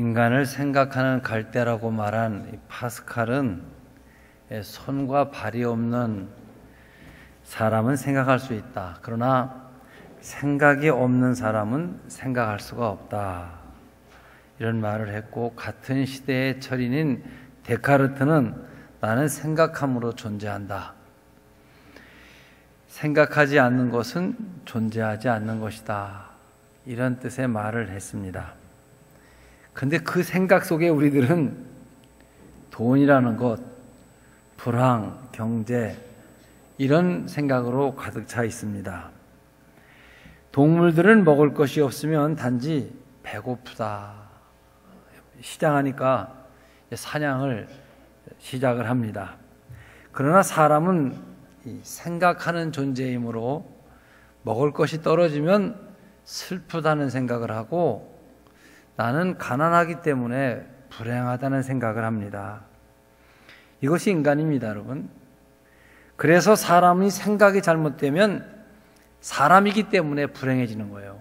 인간을 생각하는 갈대라고 말한 파스칼은 손과 발이 없는 사람은 생각할 수 있다. 그러나 생각이 없는 사람은 생각할 수가 없다. 이런 말을 했고, 같은 시대의 철인인 데카르트는 나는 생각함으로 존재한다. 생각하지 않는 것은 존재하지 않는 것이다. 이런 뜻의 말을 했습니다. 근데 그 생각 속에 우리들은 돈이라는 것, 불황, 경제, 이런 생각으로 가득 차 있습니다. 동물들은 먹을 것이 없으면 단지 배고프다. 시장하니까 사냥을 시작을 합니다. 그러나 사람은 생각하는 존재이므로 먹을 것이 떨어지면 슬프다는 생각을 하고, 나는 가난하기 때문에 불행하다는 생각을 합니다. 이것이 인간입니다, 여러분. 그래서 사람이 생각이 잘못되면 사람이기 때문에 불행해지는 거예요.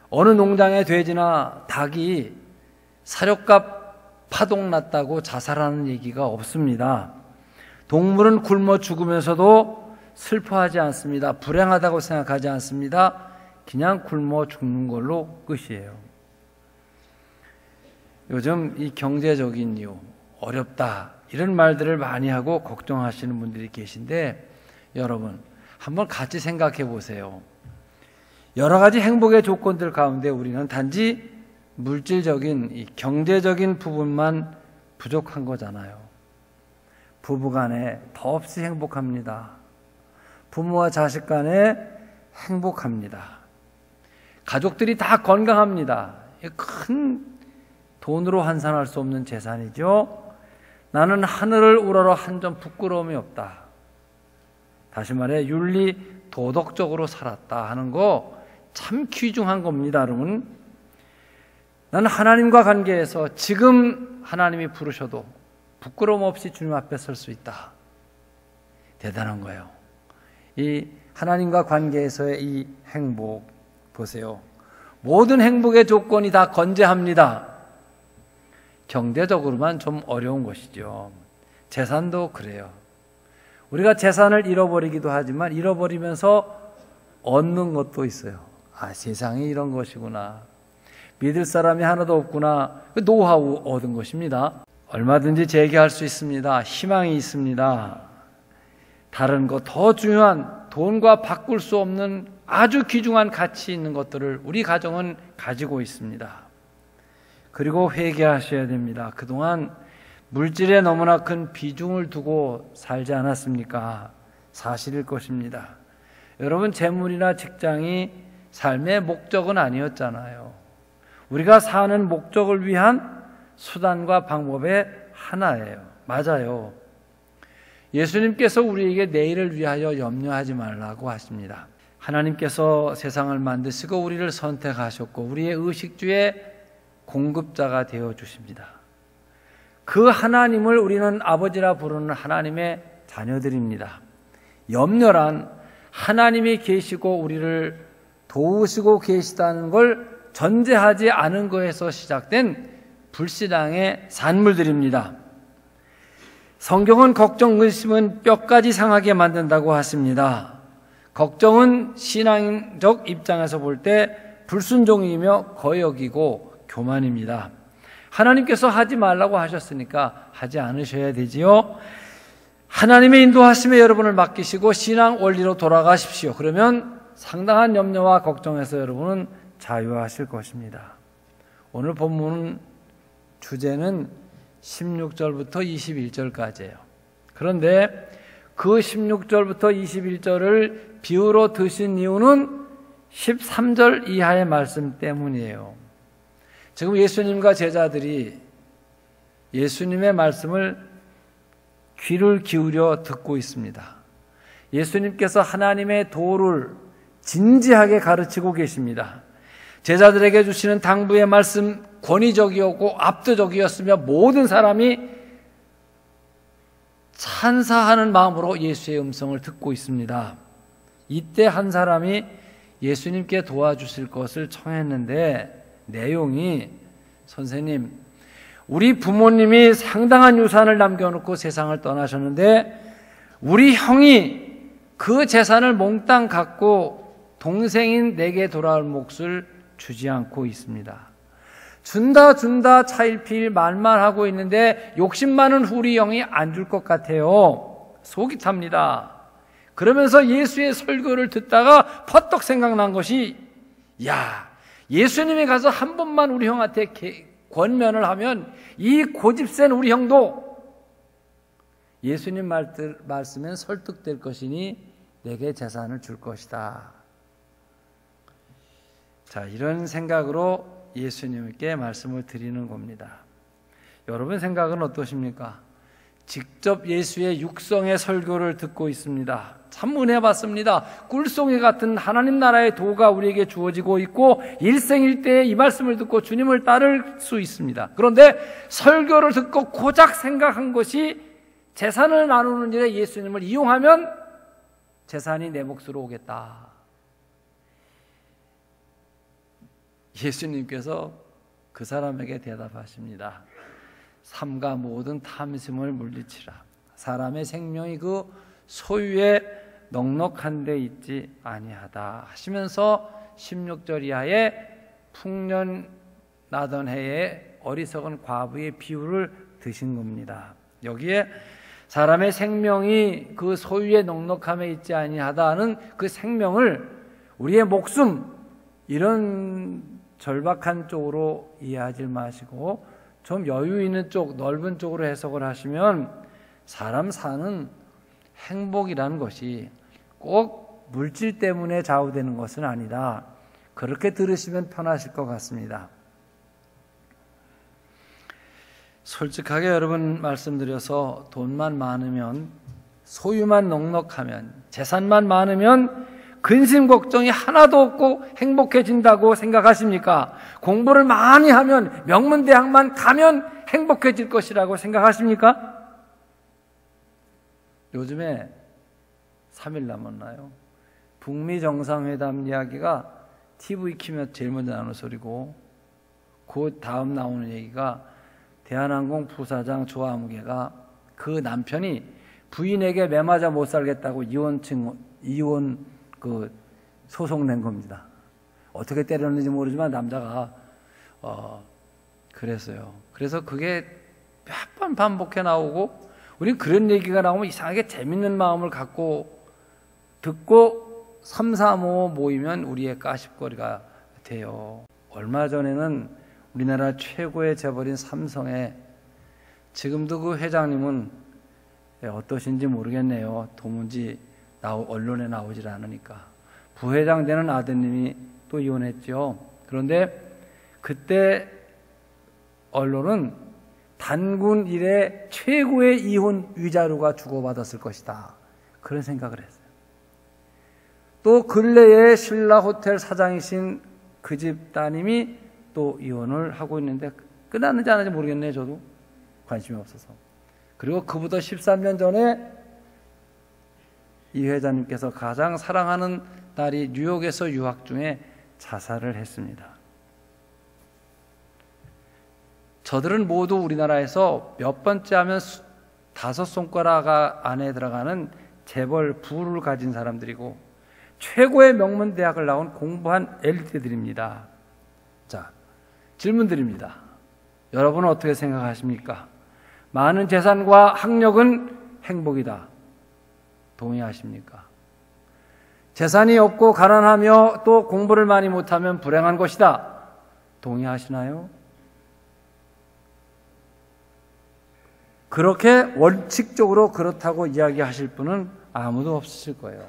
어느 농장의 돼지나 닭이 사료값 파동 났다고 자살하는 얘기가 없습니다. 동물은 굶어 죽으면서도 슬퍼하지 않습니다. 불행하다고 생각하지 않습니다. 그냥 굶어 죽는 걸로 끝이에요. 요즘 이 경제적인 이유, 어렵다, 이런 말들을 많이 하고 걱정하시는 분들이 계신데, 여러분 한번 같이 생각해 보세요. 여러 가지 행복의 조건들 가운데 우리는 단지 물질적인, 이 경제적인 부분만 부족한 거잖아요. 부부간에 더없이 행복합니다. 부모와 자식 간에 행복합니다. 가족들이 다 건강합니다. 큰 돈으로 환산할 수 없는 재산이죠. 나는 하늘을 우러러 한 점 부끄러움이 없다. 다시 말해 윤리 도덕적으로 살았다 하는 거 참 귀중한 겁니다, 여러분. 나는 하나님과 관계에서 지금 하나님이 부르셔도 부끄러움 없이 주님 앞에 설 수 있다. 대단한 거예요. 이 하나님과 관계에서의 이 행복 보세요. 모든 행복의 조건이 다 건재합니다. 경제적으로만 좀 어려운 것이죠. 재산도 그래요. 우리가 재산을 잃어버리기도 하지만 잃어버리면서 얻는 것도 있어요. 아, 세상이 이런 것이구나. 믿을 사람이 하나도 없구나. 노하우 얻은 것입니다. 얼마든지 재개할 수 있습니다. 희망이 있습니다. 다른 것, 더 중요한 돈과 바꿀 수 없는 아주 귀중한 가치 있는 것들을 우리 가정은 가지고 있습니다. 그리고 회개하셔야 됩니다. 그동안 물질에 너무나 큰 비중을 두고 살지 않았습니까? 사실일 것입니다. 여러분, 재물이나 직장이 삶의 목적은 아니었잖아요. 우리가 사는 목적을 위한 수단과 방법의 하나예요. 맞아요. 예수님께서 우리에게 내일을 위하여 염려하지 말라고 하십니다. 하나님께서 세상을 만드시고 우리를 선택하셨고 우리의 의식주의 공급자가 되어 주십니다. 그 하나님을 우리는 아버지라 부르는 하나님의 자녀들입니다. 염려란 하나님이 계시고 우리를 도우시고 계시다는 걸 전제하지 않은 것에서 시작된 불신앙의 산물들입니다. 성경은 걱정, 의심은 뼈까지 상하게 만든다고 하십니다. 걱정은 신앙적 입장에서 볼 때 불순종이며 거역이고 교만입니다. 하나님께서 하지 말라고 하셨으니까 하지 않으셔야 되지요. 하나님의 인도하심에 여러분을 맡기시고 신앙 원리로 돌아가십시오. 그러면 상당한 염려와 걱정에서 여러분은 자유하실 것입니다. 오늘 본문 주제는 16절부터 21절까지예요. 그런데 그 16절부터 21절을 비유로 드신 이유는 13절 이하의 말씀 때문이에요. 지금 예수님과 제자들이 예수님의 말씀을 귀를 기울여 듣고 있습니다. 예수님께서 하나님의 도를 진지하게 가르치고 계십니다. 제자들에게 주시는 당부의 말씀 권위적이었고 압도적이었으며 모든 사람이 찬사하는 마음으로 예수의 음성을 듣고 있습니다. 이때 한 사람이 예수님께 도와주실 것을 청했는데 내용이 선생님, 우리 부모님이 상당한 유산을 남겨놓고 세상을 떠나셨는데 우리 형이 그 재산을 몽땅 갖고 동생인 내게 돌아올 몫을 주지 않고 있습니다. 준다 차일피일 말만 하고 있는데 욕심 많은 우리 형이 안 줄 것 같아요. 속이 탑니다. 그러면서 예수의 설교를 듣다가 퍼뜩 생각난 것이, 야, 예수님이 가서 한 번만 우리 형한테 권면을 하면 이 고집센 우리 형도 예수님 말씀엔 설득될 것이니 내게 재산을 줄 것이다. 자, 이런 생각으로 예수님께 말씀을 드리는 겁니다. 여러분 생각은 어떠십니까? 직접 예수의 육성의 설교를 듣고 있습니다. 참 은혜 받습니다. 꿀송이 같은 하나님 나라의 도가 우리에게 주어지고 있고 일생일대에 이 말씀을 듣고 주님을 따를 수 있습니다. 그런데 설교를 듣고 고작 생각한 것이 재산을 나누는 일에 예수님을 이용하면 재산이 내 몫으로 오겠다. 예수님께서 그 사람에게 대답하십니다. 삼가 모든 탐심을 물리치라. 사람의 생명이 그 소유에 넉넉한 데 있지 아니하다 하시면서 16절 이하에 풍년 나던 해에 어리석은 과부의 비유를 드신 겁니다. 여기에 사람의 생명이 그 소유의 넉넉함에 있지 아니하다는 그 생명을 우리의 목숨, 이런 절박한 쪽으로 이해하지 마시고 좀 여유 있는 쪽, 넓은 쪽으로 해석을 하시면 사람 사는 행복이라는 것이 꼭 물질 때문에 좌우되는 것은 아니다. 그렇게 들으시면 편하실 것 같습니다. 솔직하게 여러분 말씀드려서 돈만 많으면, 소유만 넉넉하면, 재산만 많으면 근심 걱정이 하나도 없고 행복해진다고 생각하십니까? 공부를 많이 하면, 명문대학만 가면 행복해질 것이라고 생각하십니까? 요즘에 3일 남았나요? 북미 정상회담 이야기가 TV 키면 제일 먼저 나오는 소리고, 그 다음 나오는 얘기가 대한항공 부사장 조아무개가 그 남편이 부인에게 매맞아 못 살겠다고 이혼 소송 낸 겁니다. 어떻게 때렸는지 모르지만 남자가 그랬어요. 그래서 그게 몇 번 반복해 나오고, 우리는 그런 얘기가 나오면 이상하게 재밌는 마음을 갖고 듣고 3, 4, 5 모이면 우리의 까십거리가 돼요. 얼마 전에는 우리나라 최고의 재벌인 삼성에, 지금도 그 회장님은 어떠신지 모르겠네요. 도무지 언론에 나오질 않으니까. 부회장 되는 아드님이 또 이혼했죠. 그런데 그때 언론은 단군 이래 최고의 이혼 위자료가 주고받았을 것이다. 그런 생각을 했어요. 또 근래에 신라 호텔 사장이신 그 집 따님이 또 이혼을 하고 있는데 끝났는지 안 하는지 모르겠네요. 저도 관심이 없어서. 그리고 그보다 13년 전에 이 회장님께서 가장 사랑하는 딸이 뉴욕에서 유학 중에 자살을 했습니다. 저들은 모두 우리나라에서 몇 번째 하면 5손가락 안에 들어가는 재벌 부를 가진 사람들이고 최고의 명문 대학을 나온 공부한 엘리트들입니다. 자, 질문 드립니다. 여러분은 어떻게 생각하십니까? 많은 재산과 학력은 행복이다. 동의하십니까? 재산이 없고 가난하며 또 공부를 많이 못하면 불행한 것이다. 동의하시나요? 그렇게 원칙적으로 그렇다고 이야기하실 분은 아무도 없으실 거예요.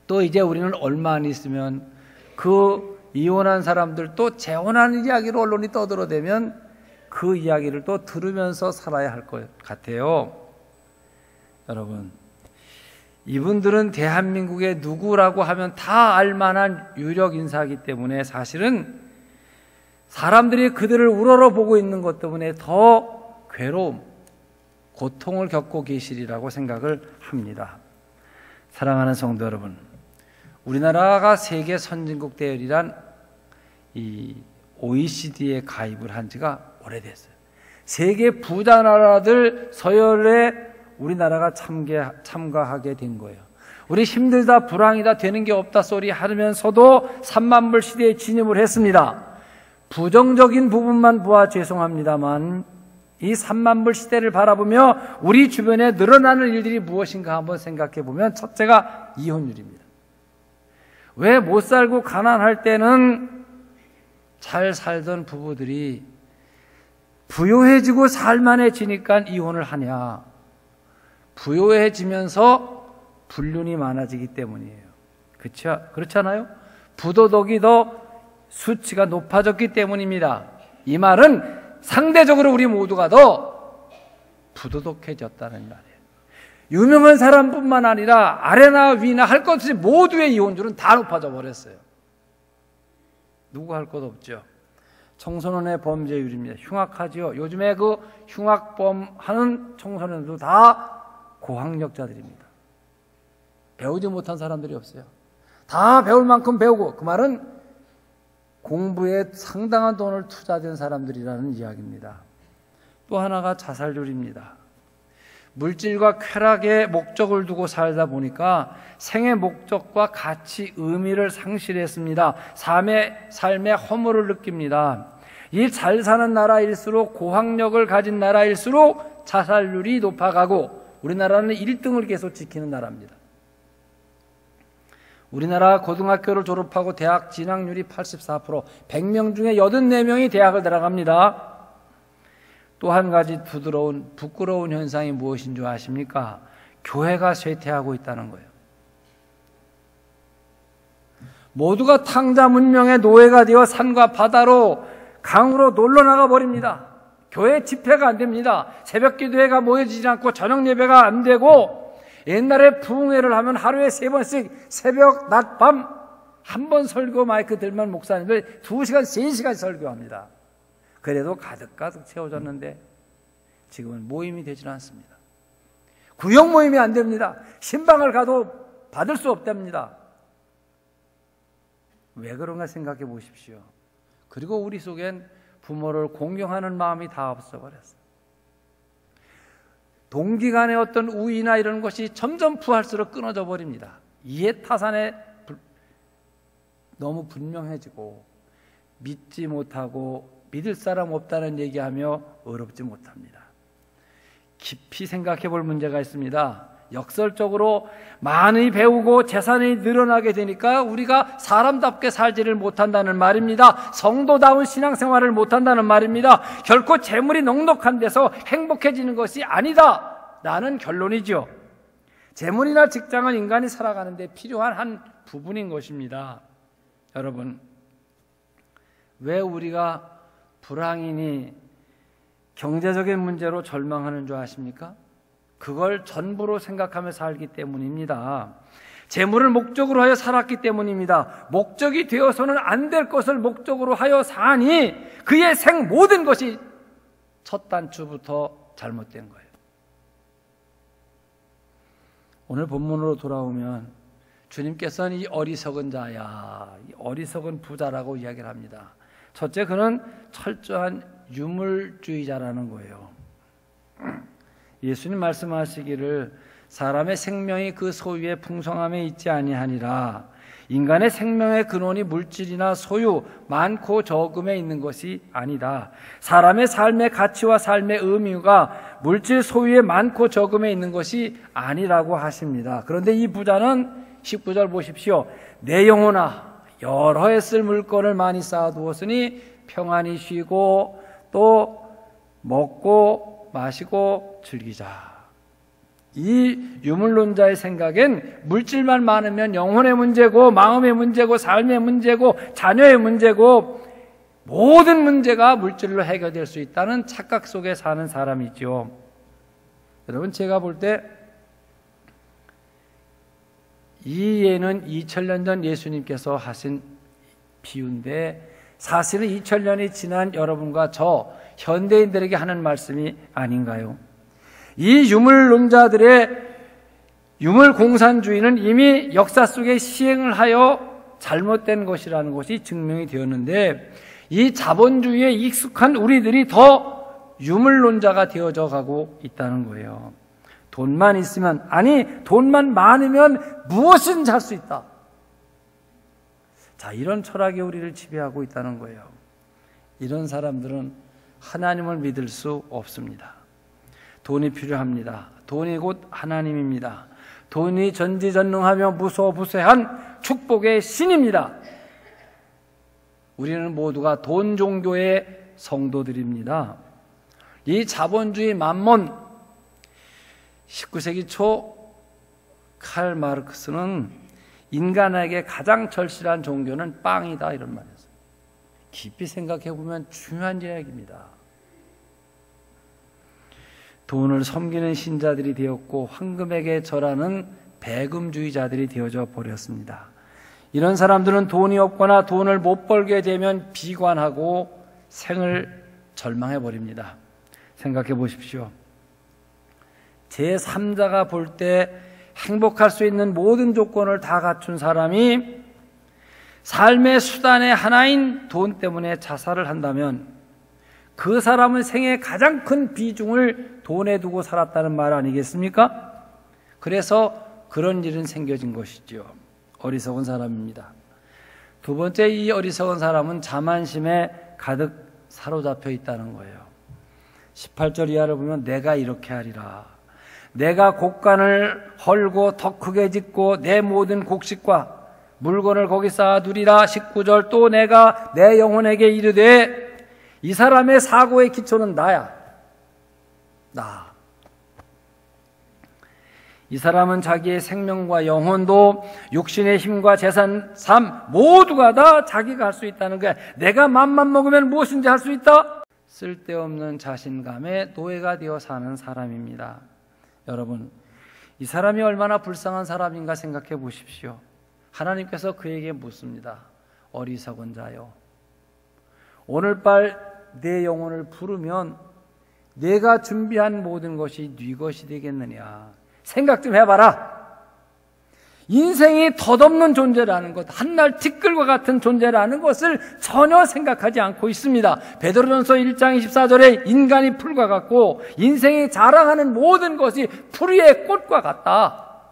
또 이제 우리는 얼마 안 있으면 그 이혼한 사람들 또 재혼하는 이야기로 언론이 떠들어대면 그 이야기를 또 들으면서 살아야 할 것 같아요. 여러분, 이분들은 대한민국의 누구라고 하면 다 알만한 유력 인사이기 때문에 사실은 사람들이 그들을 우러러보고 있는 것 때문에 더 괴로움, 고통을 겪고 계시리라고 생각을 합니다. 사랑하는 성도 여러분, 우리나라가 세계 선진국 대열이란 이 OECD에 가입을 한 지가 오래됐어요. 세계 부자 나라들 서열에 우리나라가 참가하게 된 거예요. 우리 힘들다 불황이다 되는 게 없다 소리 하면서도 3만 불 시대에 진입을 했습니다. 부정적인 부분만 보아 죄송합니다만 이 3만 불 시대를 바라보며 우리 주변에 늘어나는 일들이 무엇인가 한번 생각해 보면 첫째가 이혼율입니다. 왜 못 살고 가난할 때는 잘 살던 부부들이 부유해지고 살만해지니까 이혼을 하냐? 부유해지면서 불륜이 많아지기 때문이에요. 그렇잖아요? 부도덕이 더 수치가 높아졌기 때문입니다. 이 말은 상대적으로 우리 모두가 더 부도덕해졌다는 말이에요. 유명한 사람뿐만 아니라 아래나 위나 할 것 없이 모두의 이혼율은 다 높아져 버렸어요. 누구 할 것 없죠. 청소년의 범죄율입니다. 흉악하지요. 요즘에 그 흉악범 하는 청소년들도 다 고학력자들입니다. 배우지 못한 사람들이 없어요. 다 배울 만큼 배우고, 그 말은 공부에 상당한 돈을 투자된 사람들이라는 이야기입니다. 또 하나가 자살률입니다. 물질과 쾌락에 목적을 두고 살다 보니까 생의 목적과 가치, 의미를 상실했습니다. 삶의 허물을 느낍니다. 이 잘 사는 나라일수록, 고학력을 가진 나라일수록 자살률이 높아가고 우리나라는 1등을 계속 지키는 나라입니다. 우리나라 고등학교를 졸업하고 대학 진학률이 84%, 100명 중에 84명이 대학을 들어갑니다. 또 한 가지 부끄러운 현상이 무엇인 줄 아십니까? 교회가 쇠퇴하고 있다는 거예요. 모두가 탕자 문명의 노예가 되어 산과 바다로, 강으로 놀러 나가 버립니다. 교회 집회가 안 됩니다. 새벽 기도회가 모여지지 않고 저녁 예배가 안 되고, 옛날에 부흥회를 하면 하루에 3번씩 새벽, 낮, 밤 한 번 설교 마이크 들면 목사님들 2시간, 3시간 설교합니다. 그래도 가득가득 채워졌는데 지금은 모임이 되지는 않습니다. 구역 모임이 안 됩니다. 신방을 가도 받을 수 없답니다. 왜 그런가 생각해 보십시오. 그리고 우리 속엔 부모를 공경하는 마음이 다 없어버렸어요. 동기 간의 어떤 우위나 이런 것이 점점 부할수록 끊어져 버립니다. 이해타산에 너무 분명해지고 믿지 못하고 믿을 사람 없다는 얘기하며 어렵지 못합니다. 깊이 생각해 볼 문제가 있습니다. 역설적으로 많이 배우고 재산이 늘어나게 되니까 우리가 사람답게 살지를 못한다는 말입니다. 성도다운 신앙생활을 못한다는 말입니다. 결코 재물이 넉넉한 데서 행복해지는 것이 아니다 라는 결론이죠. 재물이나 직장은 인간이 살아가는 데 필요한 한 부분인 것입니다. 여러분, 왜 우리가 불황이니 경제적인 문제로 절망하는 줄 아십니까? 그걸 전부로 생각하며 살기 때문입니다. 재물을 목적으로 하여 살았기 때문입니다. 목적이 되어서는 안 될 것을 목적으로 하여 사니 그의 생 모든 것이 첫 단추부터 잘못된 거예요. 오늘 본문으로 돌아오면 주님께서는 이 어리석은 자야, 이 어리석은 부자라고 이야기를 합니다. 첫째, 그는 철저한 유물주의자라는 거예요. 예수님 말씀하시기를 사람의 생명이 그 소유의 풍성함에 있지 아니하니라. 인간의 생명의 근원이 물질이나 소유, 많고 적음에 있는 것이 아니다. 사람의 삶의 가치와 삶의 의미가 물질 소유의 많고 적음에 있는 것이 아니라고 하십니다. 그런데 이 부자는 19절 보십시오. 내 영혼아, 여러 해 쓸 물건을 많이 쌓아두었으니 평안히 쉬고 또 먹고 마시고 즐기자. 이 유물론자의 생각엔 물질만 많으면 영혼의 문제고 마음의 문제고 삶의 문제고 자녀의 문제고 모든 문제가 물질로 해결될 수 있다는 착각 속에 사는 사람이죠. 여러분, 제가 볼 때 이 예는 2000년 전 예수님께서 하신 비유인데 사실은 2000년이 지난 여러분과 저 현대인들에게 하는 말씀이 아닌가요? 이 유물론자들의 유물공산주의는 이미 역사 속에 시행을 하여 잘못된 것이라는 것이 증명이 되었는데 이 자본주의에 익숙한 우리들이 더 유물론자가 되어져 가고 있다는 거예요. 돈만 있으면, 아니 돈만 많으면 무엇이든지 할 수 있다. 자, 이런 철학이 우리를 지배하고 있다는 거예요. 이런 사람들은 하나님을 믿을 수 없습니다. 돈이 필요합니다. 돈이 곧 하나님입니다. 돈이 전지전능하며 무소부세한 축복의 신입니다. 우리는 모두가 돈 종교의 성도들입니다. 이 자본주의 만몬, 19세기 초 칼 마르크스는 인간에게 가장 절실한 종교는 빵이다 이런 말이었어요. 깊이 생각해 보면 중요한 이야기입니다. 돈을 섬기는 신자들이 되었고 황금에게 절하는 배금주의자들이 되어져 버렸습니다. 이런 사람들은 돈이 없거나 돈을 못 벌게 되면 비관하고 생을 절망해 버립니다. 생각해 보십시오. 제3자가 볼 때 행복할 수 있는 모든 조건을 다 갖춘 사람이 삶의 수단의 하나인 돈 때문에 자살을 한다면 그 사람은 생애의 가장 큰 비중을 돈에 두고 살았다는 말 아니겠습니까? 그래서 그런 일은 생겨진 것이죠. 어리석은 사람입니다. 두 번째, 이 어리석은 사람은 자만심에 가득 사로잡혀 있다는 거예요. 18절 이하를 보면 내가 이렇게 하리라. 내가 곡간을 헐고 더 크게 짓고 내 모든 곡식과 물건을 거기 쌓아두리라. 19절 또 내가 내 영혼에게 이르되 이 사람의 사고의 기초는 나야. 나. 이 사람은 자기의 생명과 영혼도 육신의 힘과 재산, 삶 모두가 다 자기가 할 수 있다는 거야. 내가 맘만 먹으면 무엇인지 할 수 있다. 쓸데없는 자신감에 노예가 되어 사는 사람입니다. 여러분, 이 사람이 얼마나 불쌍한 사람인가 생각해 보십시오. 하나님께서 그에게 묻습니다. 어리석은 자여, 오늘 밤 내 영혼을 부르면 내가 준비한 모든 것이 네 것이 되겠느냐. 생각 좀 해봐라. 인생이 덧없는 존재라는 것, 한날 티끌과 같은 존재라는 것을 전혀 생각하지 않고 있습니다. 베드로전서 1장 24절에 인간이 풀과 같고 인생이 자랑하는 모든 것이 풀 위의 꽃과 같다.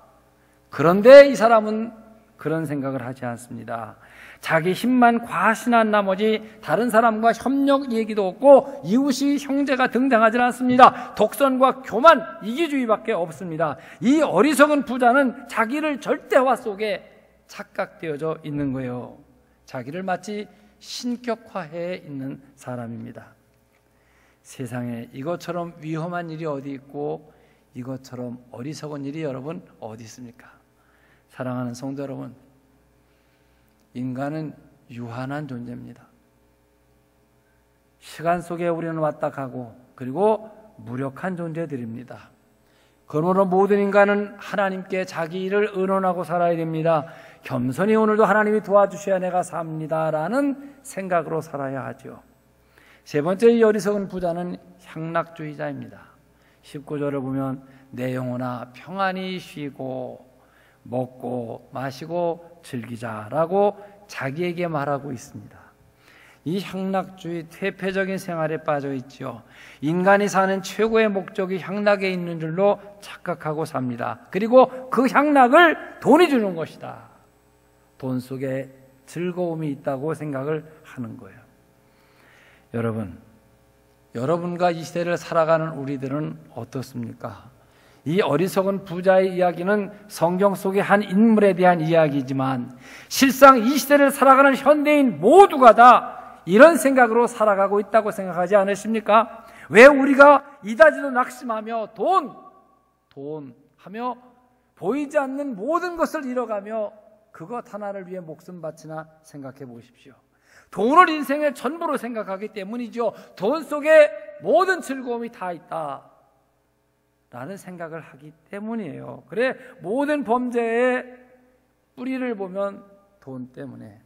그런데 이 사람은 그런 생각을 하지 않습니다. 자기 힘만 과신한 나머지 다른 사람과 협력 얘기도 없고 이웃이 형제가 등장하지 않습니다. 독선과 교만, 이기주의밖에 없습니다. 이 어리석은 부자는 자기를 절대화 속에 착각되어져 있는 거예요. 자기를 마치 신격화해 있는 사람입니다. 세상에 이것처럼 위험한 일이 어디 있고 이것처럼 어리석은 일이 여러분 어디 있습니까? 사랑하는 성도 여러분, 인간은 유한한 존재입니다. 시간 속에 우리는 왔다 가고 그리고 무력한 존재들입니다. 그러므로 모든 인간은 하나님께 자기 일을 의논하고 살아야 됩니다. 겸손히 오늘도 하나님이 도와주셔야 내가 삽니다라는 생각으로 살아야 하죠. 세 번째, 이 어리석은 부자는 향락주의자입니다. 19절을 보면 내 영혼아 평안히 쉬고 먹고 마시고 즐기자라고 자기에게 말하고 있습니다. 이 향락주의 퇴폐적인 생활에 빠져 있죠. 인간이 사는 최고의 목적이 향락에 있는 줄로 착각하고 삽니다. 그리고 그 향락을 돈이 주는 것이다. 돈 속에 즐거움이 있다고 생각을 하는 거예요. 여러분, 여러분과 이 시대를 살아가는 우리들은 어떻습니까? 이 어리석은 부자의 이야기는 성경 속의 한 인물에 대한 이야기지만 실상 이 시대를 살아가는 현대인 모두가 다 이런 생각으로 살아가고 있다고 생각하지 않으십니까? 왜 우리가 이다지도 낙심하며 돈 하며 보이지 않는 모든 것을 잃어가며 그것 하나를 위해 목숨 바치나 생각해 보십시오. 돈을 인생의 전부로 생각하기 때문이죠. 돈 속에 모든 즐거움이 다 있다 라는 생각을 하기 때문이에요. 그래, 모든 범죄의 뿌리를 보면 돈 때문에,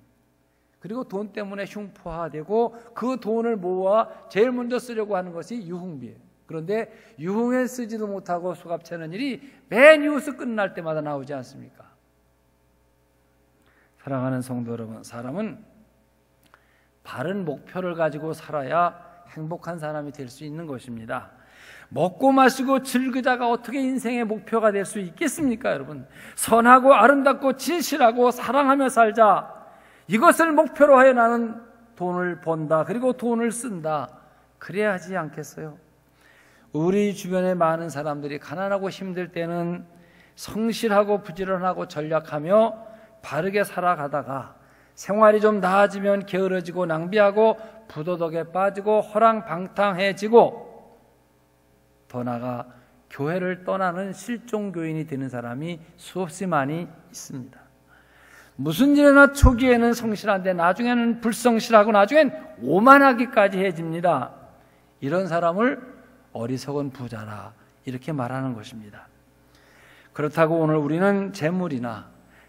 그리고 돈 때문에 흉포화되고 그 돈을 모아 제일 먼저 쓰려고 하는 것이 유흥비예요. 그런데 유흥에 쓰지도 못하고 수갑채는 일이 매 뉴스 끝날 때마다 나오지 않습니까? 사랑하는 성도 여러분, 사람은 바른 목표를 가지고 살아야 행복한 사람이 될 수 있는 것입니다. 먹고 마시고 즐기자가 어떻게 인생의 목표가 될 수 있겠습니까, 여러분? 선하고 아름답고 진실하고 사랑하며 살자. 이것을 목표로 하여 나는 돈을 번다. 그리고 돈을 쓴다. 그래야 하지 않겠어요? 우리 주변에 많은 사람들이 가난하고 힘들 때는 성실하고 부지런하고 전략하며 바르게 살아가다가 생활이 좀 나아지면 게으러지고 낭비하고 부도덕에 빠지고 허랑방탕해지고 더 나아가 교회를 떠나는 실종교인이 되는 사람이 수없이 많이 있습니다. 무슨 일이나 초기에는 성실한데 나중에는 불성실하고 나중엔 오만하기까지 해집니다. 이런 사람을 어리석은 부자라 이렇게 말하는 것입니다. 그렇다고 오늘 우리는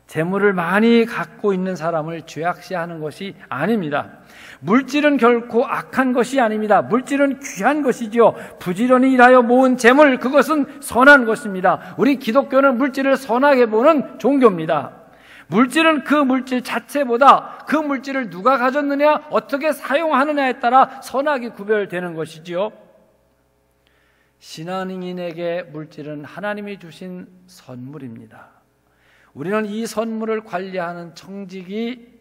재물을 많이 갖고 있는 사람을 죄악시하는 것이 아닙니다. 물질은 결코 악한 것이 아닙니다. 물질은 귀한 것이지요. 부지런히 일하여 모은 재물, 그것은 선한 것입니다. 우리 기독교는 물질을 선하게 보는 종교입니다. 물질은 그 물질 자체보다 그 물질을 누가 가졌느냐, 어떻게 사용하느냐에 따라 선악이 구별되는 것이지요. 신앙인에게 물질은 하나님이 주신 선물입니다. 우리는 이 선물을 관리하는 청직이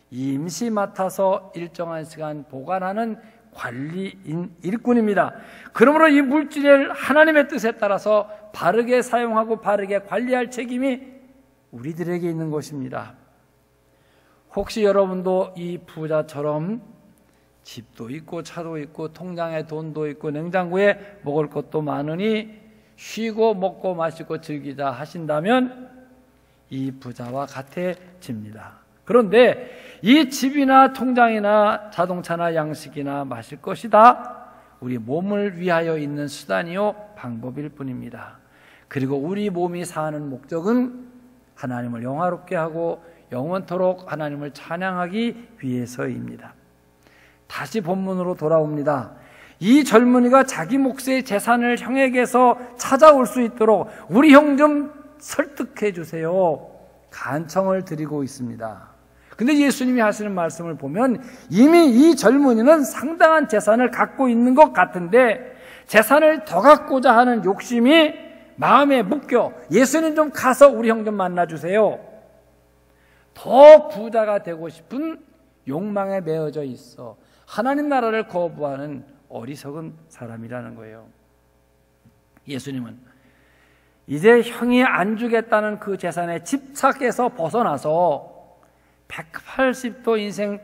임시 맡아서 일정한 시간 보관하는 관리인 일꾼입니다. 그러므로 이 물질을 하나님의 뜻에 따라서 바르게 사용하고 바르게 관리할 책임이 우리들에게 있는 것입니다. 혹시 여러분도 이 부자처럼 집도 있고 차도 있고 통장에 돈도 있고 냉장고에 먹을 것도 많으니 쉬고 먹고 마시고 즐기자 하신다면 이 부자와 같아집니다. 그런데 이 집이나 통장이나 자동차나 양식이나 마실 것이 다 우리 몸을 위하여 있는 수단이요 방법일 뿐입니다. 그리고 우리 몸이 사는 목적은 하나님을 영화롭게 하고 영원토록 하나님을 찬양하기 위해서입니다. 다시 본문으로 돌아옵니다. 이 젊은이가 자기 몫의 재산을 형에게서 찾아올 수 있도록 우리 형 좀 설득해 주세요. 간청을 드리고 있습니다. 근데 예수님이 하시는 말씀을 보면 이미 이 젊은이는 상당한 재산을 갖고 있는 것 같은데 재산을 더 갖고자 하는 욕심이 마음에 묶여 예수님 좀 가서 우리 형 좀 만나주세요. 더 부자가 되고 싶은 욕망에 매여져 있어 하나님 나라를 거부하는 어리석은 사람이라는 거예요. 예수님은 이제 형이 안 주겠다는 그 재산에 집착해서 벗어나서 180도 인생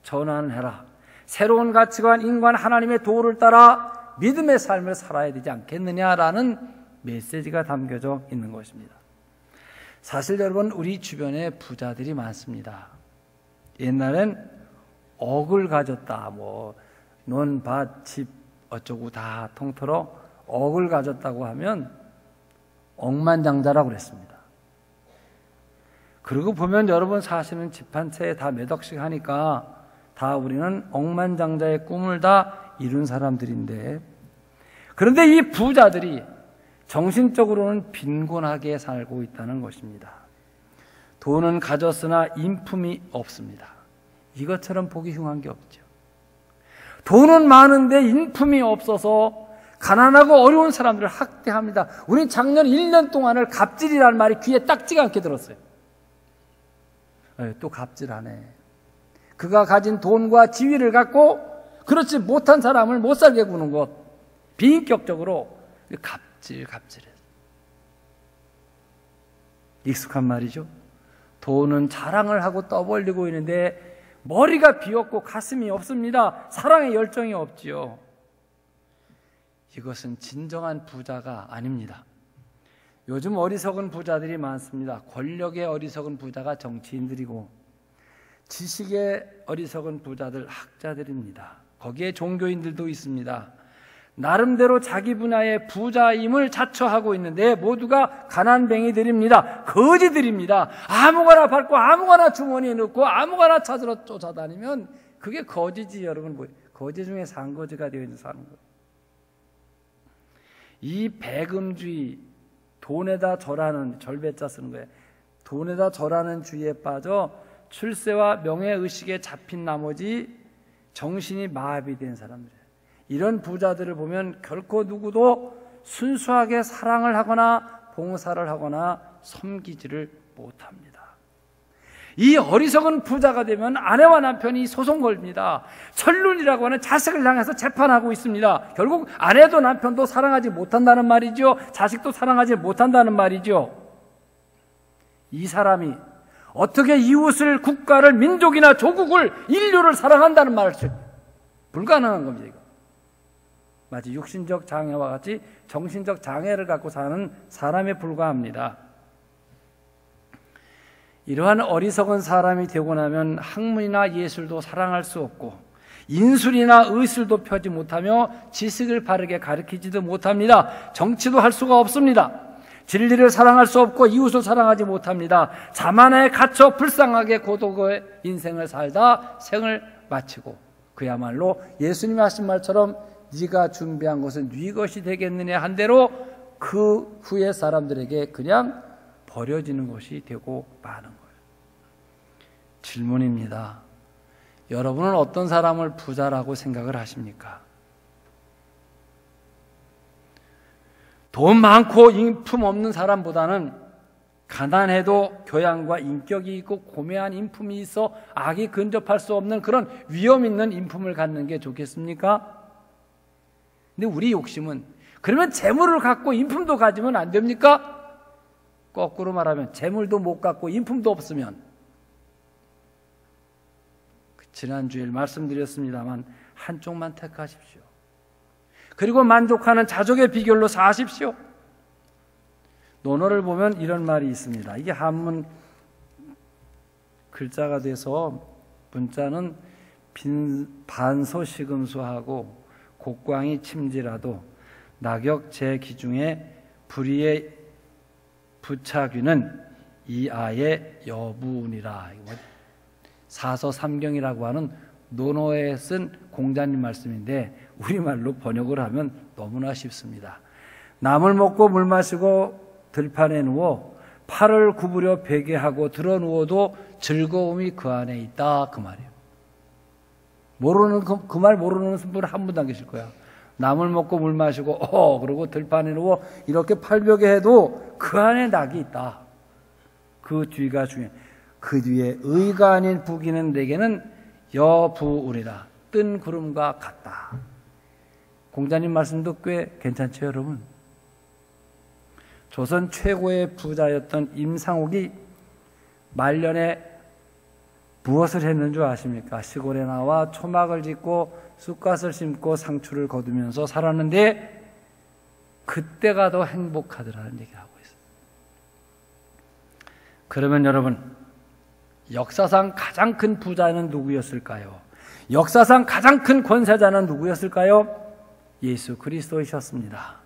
전환해라. 새로운 가치관, 인간 하나님의 도를 따라 믿음의 삶을 살아야 되지 않겠느냐라는 메시지가 담겨져 있는 것입니다. 사실 여러분 우리 주변에 부자들이 많습니다. 옛날엔 억을 가졌다, 논, 밭, 집 어쩌고 다 통틀어 억을 가졌다고 하면 억만장자라고 그랬습니다. 그러고 보면 여러분 사시는 집 한 채에 다 몇 억씩 하니까 다 우리는 억만장자의 꿈을 다 이룬 사람들인데, 그런데 이 부자들이 정신적으로는 빈곤하게 살고 있다는 것입니다. 돈은 가졌으나 인품이 없습니다. 이것처럼 보기 흉한 게 없죠. 돈은 많은데 인품이 없어서 가난하고 어려운 사람들을 학대합니다. 우리 작년 1년 동안을 갑질이라는 말이 귀에 딱지가 않게 들었어요. 또 갑질하네. 그가 가진 돈과 지위를 갖고 그렇지 못한 사람을 못 살게 구는 것. 비인격적으로 갑질해. 익숙한 말이죠. 돈은 자랑을 하고 떠벌리고 있는데 머리가 비었고 가슴이 없습니다. 사랑의 열정이 없지요. 이것은 진정한 부자가 아닙니다. 요즘 어리석은 부자들이 많습니다. 권력의 어리석은 부자가 정치인들이고 지식의 어리석은 부자들 학자들입니다. 거기에 종교인들도 있습니다. 나름대로 자기 분야의 부자임을 자처하고 있는데 모두가 가난뱅이들입니다. 거지들입니다. 아무거나 밟고 아무거나 주머니에 넣고 아무거나 찾으러 쫓아다니면 그게 거지지. 여러분, 거지 중에 상거지가 되어 있는 사는 거예요. 이 배금주의, 돈에다 절하는, 절배자 쓰는 거예요. 돈에다 절하는 주의에 빠져 출세와 명예의식에 잡힌 나머지 정신이 마비된 사람들이에요. 이런 부자들을 보면 결코 누구도 순수하게 사랑을 하거나 봉사를 하거나 섬기지를 못합니다. 이 어리석은 부자가 되면 아내와 남편이 소송 걸립니다. 천륜이라고 하는 자식을 향해서 재판하고 있습니다. 결국 아내도 남편도 사랑하지 못한다는 말이죠. 자식도 사랑하지 못한다는 말이죠. 이 사람이 어떻게 이웃을, 국가를, 민족이나 조국을, 인류를 사랑한다는 말을 불가능한 겁니다. 이거. 마치 육신적 장애와 같이 정신적 장애를 갖고 사는 사람에 불과합니다. 이러한 어리석은 사람이 되고 나면 학문이나 예술도 사랑할 수 없고 인술이나 의술도 펴지 못하며 지식을 바르게 가르치지도 못합니다. 정치도 할 수가 없습니다. 진리를 사랑할 수 없고 이웃을 사랑하지 못합니다. 자만에 갇혀 불쌍하게 고독의 인생을 살다 생을 마치고 그야말로 예수님이 하신 말처럼 네가 준비한 것은 네 것이 되겠느냐 한 대로 그 후에 사람들에게 그냥 버려지는 것이 되고 마는 거예요. 질문입니다. 여러분은 어떤 사람을 부자라고 생각을 하십니까? 돈 많고 인품 없는 사람보다는 가난해도 교양과 인격이 있고 고매한 인품이 있어 악이 근접할 수 없는 그런 위험 있는 인품을 갖는 게 좋겠습니까? 근데 우리 욕심은 그러면 재물을 갖고 인품도 가지면 안 됩니까? 거꾸로 말하면 재물도 못 갖고 인품도 없으면 지난주에 말씀드렸습니다만 한쪽만 택하십시오. 그리고 만족하는 자족의 비결로 사십시오. 논어를 보면 이런 말이 있습니다. 이게 한문 글자가 돼서 문자는 반소시금수하고 곡광이 침지라도 낙역 제 기중에 불의의 부차귀는 이 아의 여부니라. 사서삼경이라고 하는 논어에 쓴 공자님 말씀인데 우리말로 번역을 하면 너무나 쉽습니다. 나물 먹고 물 마시고 들판에 누워 팔을 구부려 베개하고 들어 누워도 즐거움이 그 안에 있다 그 말이에요. 모르는 그 말 모르는 분 한 분도 안 계실 거야. 나물 먹고 물 마시고 그러고 들판에 누워 이렇게 팔벽에 해도 그 안에 낙이 있다. 그 뒤가 중요해. 그 뒤에 의가 아닌 부귀는 내게는 여부우리라. 뜬 구름과 같다. 공자님 말씀도 꽤 괜찮죠, 여러분? 조선 최고의 부자였던 임상옥이 말년에 무엇을 했는 줄 아십니까? 시골에 나와 초막을 짓고 쑥갓을 심고 상추를 거두면서 살았는데 그때가 더 행복하더라는 얘기를 하고 있어요. 그러면 여러분, 역사상 가장 큰 부자는 누구였을까요? 역사상 가장 큰 권세자는 누구였을까요? 예수 그리스도이셨습니다.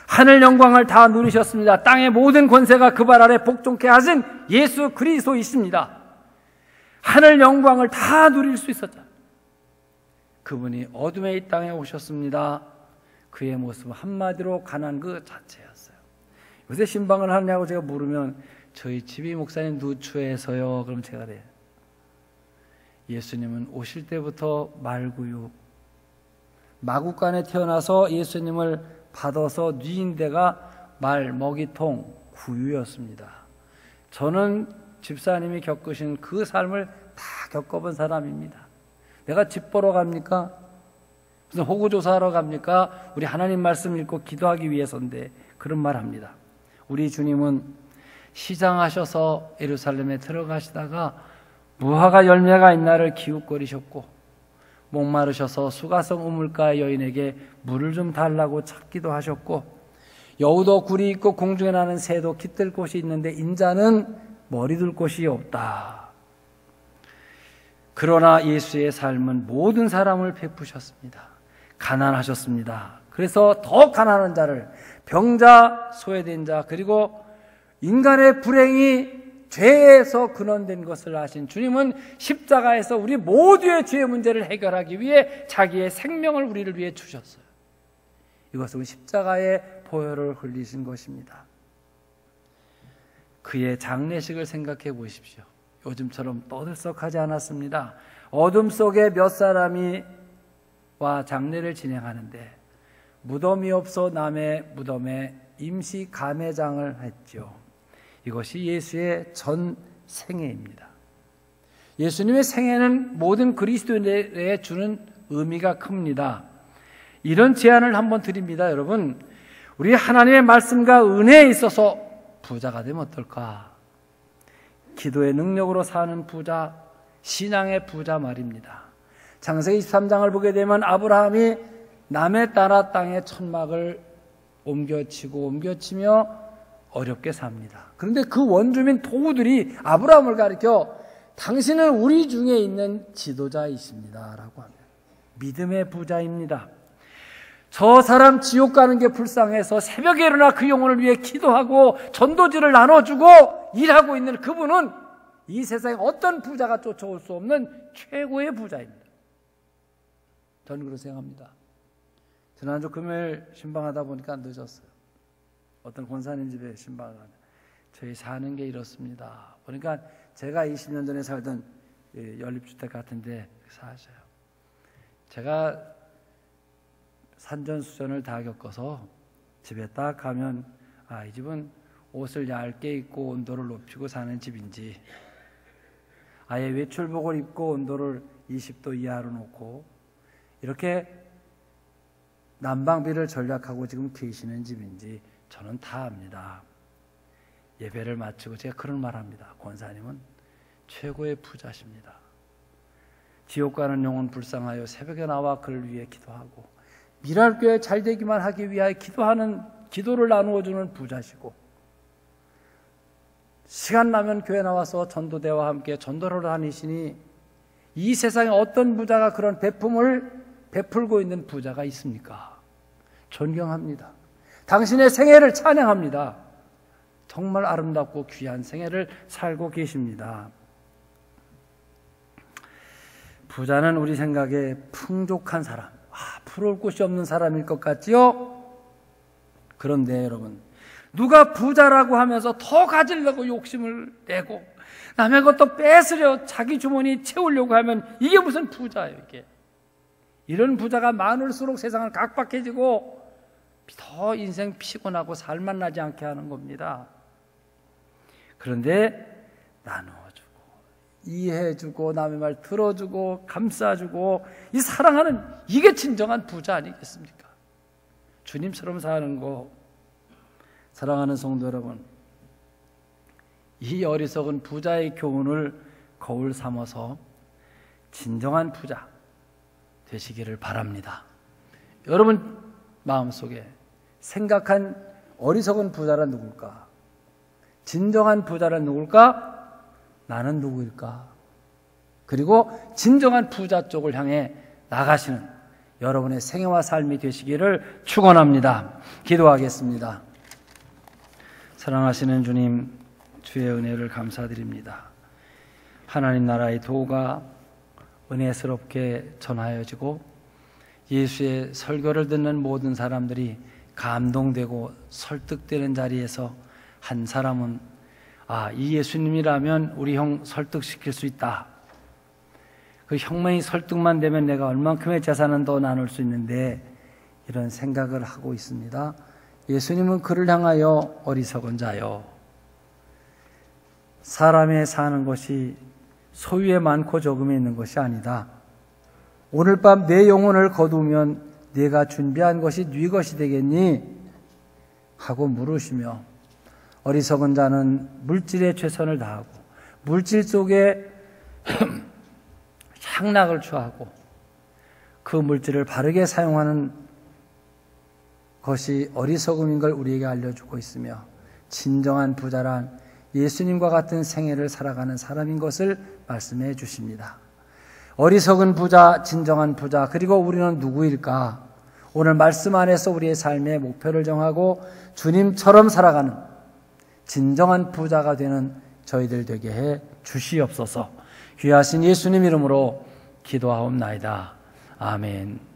하늘 영광을 다 누리셨습니다. 땅의 모든 권세가 그 발 아래 복종케 하신 예수 그리스도이십니다. 하늘 영광을 다 누릴 수 있었다. 그분이 어둠의 이 땅에 오셨습니다. 그의 모습은 한마디로 가난 그 자체였어요. 요새 신방을 하느냐고 제가 물으면 저희 집이 목사님 누추해서요. 그럼 제가 그래요. 예수님은 오실 때부터 말구유, 마구간에 태어나서 예수님을 받아서 뉘인 데가 말, 먹이통, 구유였습니다. 저는 집사님이 겪으신 그 삶을 다 겪어본 사람입니다. 내가 집 보러 갑니까? 무슨 호구조사하러 갑니까? 우리 하나님 말씀 읽고 기도하기 위해서인데 그런 말 합니다. 우리 주님은 시장하셔서 예루살렘에 들어가시다가 무화과 열매가 있나를 기웃거리셨고 목마르셔서 수가성 우물가 여인에게 물을 좀 달라고 찾기도 하셨고 여우도 굴이 있고 공중에 나는 새도 깃들 곳이 있는데 인자는 머리 둘 곳이 없다. 그러나 예수의 삶은 모든 사람을 베푸셨습니다. 가난하셨습니다. 그래서 더 가난한 자를 병자, 소외된 자 그리고 인간의 불행이 죄에서 근원된 것을 아신 주님은 십자가에서 우리 모두의 죄의 문제를 해결하기 위해 자기의 생명을 우리를 위해 주셨어요. 이것은 십자가의 보혈을 흘리신 것입니다. 그의 장례식을 생각해 보십시오. 요즘처럼 떠들썩하지 않았습니다. 어둠 속에 몇 사람이 와 장례를 진행하는데 무덤이 없어 남의 무덤에 임시 감회장을 했죠. 이것이 예수의 전 생애입니다. 예수님의 생애는 모든 그리스도인에게 주는 의미가 큽니다. 이런 제안을 한번 드립니다. 여러분, 우리 하나님의 말씀과 은혜에 있어서 부자가 되면 어떨까? 기도의 능력으로 사는 부자, 신앙의 부자 말입니다. 창세기 23장을 보게 되면 아브라함이 남의 나라 땅의 천막을 옮겨치며 어렵게 삽니다. 그런데 그 원주민 토우들이 아브라함을 가리켜 당신은 우리 중에 있는 지도자이십니다 라고 합니다. 믿음의 부자입니다. 저 사람 지옥 가는 게 불쌍해서 새벽에 일어나 그 영혼을 위해 기도하고 전도지를 나눠주고 일하고 있는 그분은 이 세상에 어떤 부자가 쫓아올 수 없는 최고의 부자입니다. 저는 그렇게 생각합니다. 지난주 금요일 신방하다 보니까 늦었어요. 어떤 권사님 집에 신방을 하는데 저희 사는 게 이렇습니다. 보니까 제가 20년 전에 살던 연립주택 같은데 사셔요. 제가 산전수전을 다 겪어서 집에 딱 가면 이 집은 옷을 얇게 입고 온도를 높이고 사는 집인지, 아예 외출복을 입고 온도를 20도 이하로 놓고 이렇게 난방비를 절약하고 지금 계시는 집인지 저는 다 압니다. 예배를 마치고 제가 그런 말 합니다. 권사님은 최고의 부자십니다. 지옥 가는 영혼 불쌍하여 새벽에 나와 그를 위해 기도하고 미랄교회 잘 되기만 하기 위하여 기도를 나누어 주는 부자시고, 시간 나면 교회 나와서 전도대와 함께 전도를 다니시니 이 세상에 어떤 부자가 그런 베품을 베풀고 있는 부자가 있습니까? 존경합니다. 당신의 생애를 찬양합니다. 정말 아름답고 귀한 생애를 살고 계십니다. 부자는 우리 생각에 풍족한 사람, 부러울 곳이 없는 사람일 것 같지요? 그런데 여러분, 누가 부자라고 하면서 더 가지려고 욕심을 내고 남의 것도 뺏으려 자기 주머니 채우려고 하면 이게 무슨 부자예요, 이게. 이런 부자가 많을수록 세상은 각박해지고 더 인생 피곤하고 살만 나지 않게 하는 겁니다. 그런데 나눠주고 이해해주고 남의 말 들어주고 감싸주고 이 사랑하는, 이게 진정한 부자 아니겠습니까? 주님처럼 사는 거. 사랑하는 성도 여러분, 이 어리석은 부자의 교훈을 거울 삼아서 진정한 부자 되시기를 바랍니다. 여러분 마음속에 생각한 어리석은 부자란 누굴까? 진정한 부자란 누굴까? 나는 누구일까? 그리고 진정한 부자 쪽을 향해 나가시는 여러분의 생애와 삶이 되시기를 축원합니다. 기도하겠습니다. 사랑하시는 주님, 주의 은혜를 감사드립니다. 하나님 나라의 도가 은혜스럽게 전하여지고 예수의 설교를 듣는 모든 사람들이 감동되고 설득되는 자리에서 한 사람은 이 예수님이라면 우리 형 설득시킬 수 있다. 그 형만이 설득만 되면 내가 얼만큼의 재산은 더 나눌 수 있는데, 이런 생각을 하고 있습니다. 예수님은 그를 향하여 어리석은 자여, 사람의 사는 것이 소유에 많고 적음에 있는 것이 아니다. 오늘 밤 내 영혼을 거두면 네가 준비한 것이 네 것이 되겠니? 하고 물으시며, 어리석은 자는 물질에 최선을 다하고 물질 속에 향락을 취하고 그 물질을 바르게 사용하는 것이 어리석음인 걸 우리에게 알려주고 있으며, 진정한 부자란 예수님과 같은 생애를 살아가는 사람인 것을 말씀해 주십니다. 어리석은 부자, 진정한 부자, 그리고 우리는 누구일까? 오늘 말씀 안에서 우리의 삶의 목표를 정하고 주님처럼 살아가는 진정한 부자가 되는 저희들 되게 해 주시옵소서. 귀하신 예수님 이름으로 기도하옵나이다. 아멘.